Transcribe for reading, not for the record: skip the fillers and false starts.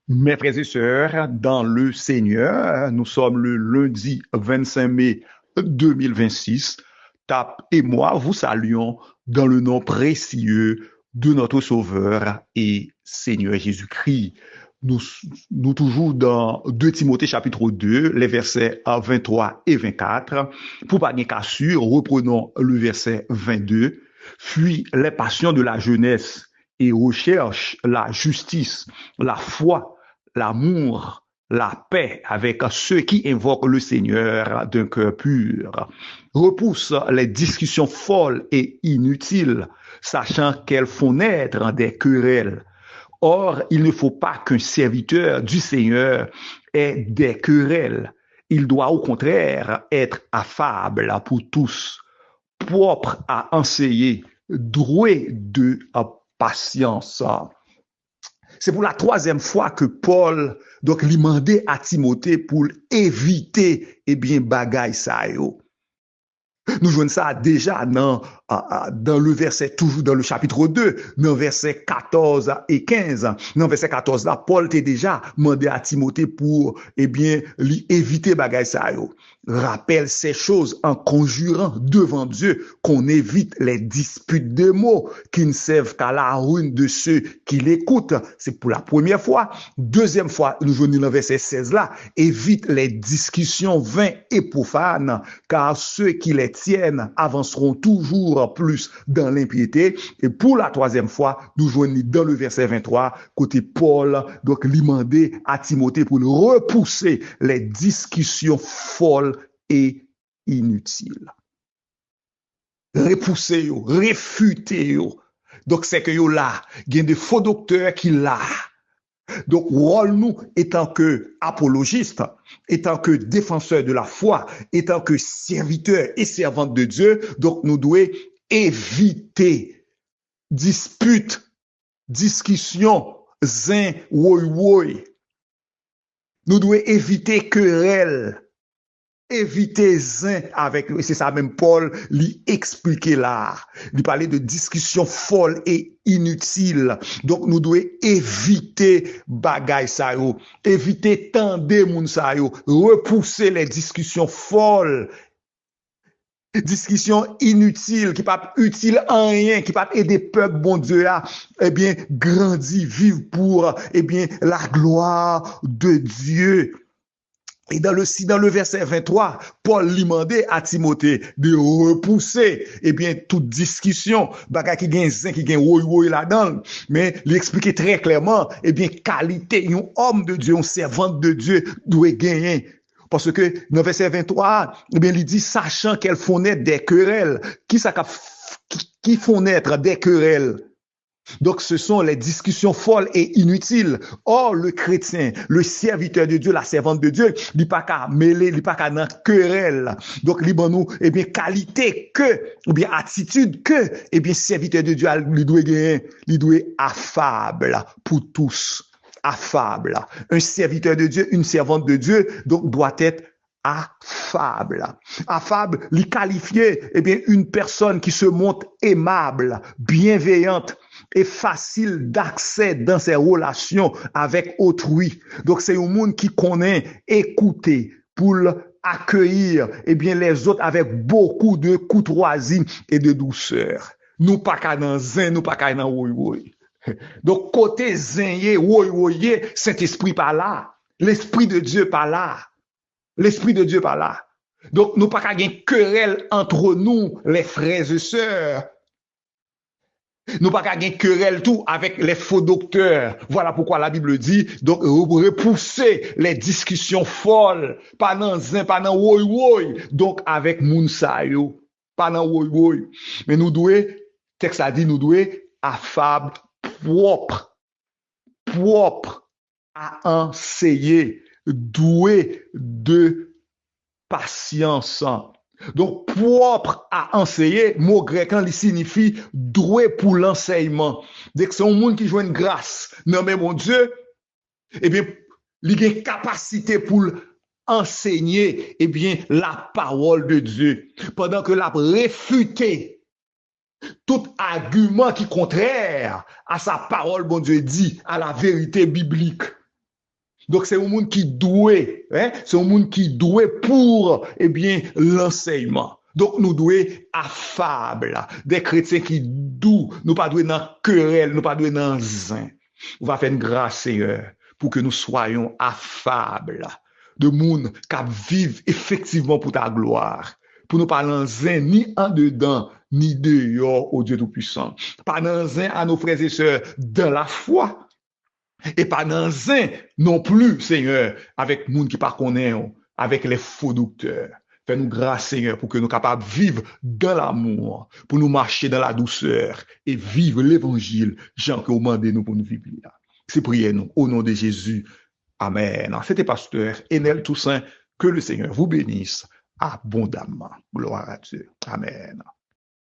Mes frères et sœurs, dans le Seigneur, nous sommes le lundi 25 mai 2026. Tap et moi vous saluons dans le nom précieux de notre Sauveur et Seigneur Jésus-Christ. Nous, nous toujours dans 2 Timothée chapitre 2, les versets 23 et 24. Pour pas bien sûr, reprenons le verset 22. Fuis les passions de la jeunesse et recherche la justice, la foi, l'amour, la paix avec ceux qui invoquent le Seigneur d'un cœur pur. Repousse les discussions folles et inutiles, sachant qu'elles font naître des querelles. Or, il ne faut pas qu'un serviteur du Seigneur ait des querelles. Il doit au contraire être affable pour tous, propre à enseigner, doué de patience. C'est pour la troisième fois que Paul donc lui demandait à Timothée pour éviter bagaille ça yo. Nous jouons ça déjà dans le verset, toujours dans le chapitre 2, dans verset 14 et 15. Dans verset 14, là, Paul t'a déjà demandé à Timothée pour, lui éviter bagay sa yo. Rappelle ces choses en conjurant devant Dieu qu'on évite les disputes de mots qui ne servent qu'à la ruine de ceux qui l'écoutent. C'est pour la première fois. Deuxième fois, nous jouons dans le verset 16 là, évite les discussions vaines et profanes, car ceux qui les tiennent avanceront toujours plus dans l'impiété. Et pour la troisième fois, nous jouons dans le verset 23, côté Paul, donc demandé à Timothée pour repousser les discussions folles et inutiles. Repousser yo, réfuter yo. Donc c'est que yo là, il y a des faux docteurs qui là. Donc, rôle nous, étant que apologiste, étant que défenseur de la foi, étant que serviteur et servante de Dieu, donc nous devons éviter disputes, discussions, zin, woy, woy. Nous devons éviter querelles. Éviter zin avec eux. C'est ça même Paul lui expliquer là. Lui parler de discussions folles et inutiles. Donc nous devons éviter bagay sa yo, éviter tendre moun sa yo, repousser les discussions folles, discussions inutiles qui pas utile en rien, qui pas aider peuple bon Dieu à grandir, vivre pour la gloire de Dieu. Et dans le verset 23, Paul lui demandait à Timothée de repousser, toute discussion, bagay qui gagne zin, qui gagne woy là-dedans, mais lui expliquer très clairement, qualité, un homme de Dieu, un servante de Dieu doit gagner. Parce que dans le verset 23, il dit, sachant qu'elles font naître des querelles, qui font naître des querelles? Donc, ce sont les discussions folles et inutiles. Or, le chrétien, le serviteur de Dieu, la servante de Dieu, il n'est pas qu'à mêler, il n'est pas qu'à dans querelle. Donc, il nous, qualité que, ou bien attitude que, serviteur de Dieu, il doit gagner, il doit affable pour tous. Affable. Un serviteur de Dieu, une servante de Dieu, donc, doit être affable. Affable, lui qualifier, une personne qui se montre aimable, bienveillante, et facile d'accès dans ses relations avec autrui. Donc, c'est un monde qui connaît écouter pour accueillir les autres avec beaucoup de courtoisie et de douceur. Nous pas qu'à dans zin, nous pas qu'à dans woy. Donc, côté zin, woy, Saint-Esprit par là. L'Esprit de Dieu par là. L'Esprit de Dieu par là. Donc, nous pas qu'à gagner querelle entre nous, les frères et sœurs. Nous pas qu'à gagner querelle tout avec les faux docteurs. Voilà pourquoi la Bible dit, donc, repousser les discussions folles, pas dans zin, pas dans woy. Donc, avec moun sa yo, pas dans woy. Mais nous devons, texte a dit, nous devons affable, propre à enseigner, doué de patience. Donc, propre à enseigner, mot grec, il signifie doué pour l'enseignement. Dès que c'est un monde qui joue une grâce, non mais mon Dieu, il a une capacité pour enseigner, la parole de Dieu. Pendant que l'a réfuté tout argument qui est contraire à sa parole, bon Dieu dit, à la vérité biblique. Donc, c'est un monde qui doué, hein? C'est un monde qui doué pour, eh bien, l'enseignement. Donc, nous doués affables, des chrétiens qui doux, nous pas doués dans querelle, nous pas doués dans zin. On va faire une grâce, Seigneur, pour que nous soyons affables, de monde qui vivent effectivement pour ta gloire, pour nous pas dans zin, ni en dedans, ni dehors, au Dieu Tout-Puissant. Pas dans zin à nos frères et sœurs dans la foi, et pas dans un non plus, Seigneur, avec monde qui pas connaît, avec les faux docteurs. Fais-nous grâce, Seigneur, pour que nous capables de vivre dans l'amour, pour nous marcher dans la douceur et vivre l'évangile, Jean, que vous demandez nous pour nous vivre là. C'est prier nous, au nom de Jésus. Amen. C'était pasteur Enel Toussaint. Que le Seigneur vous bénisse abondamment. Gloire à Dieu. Amen.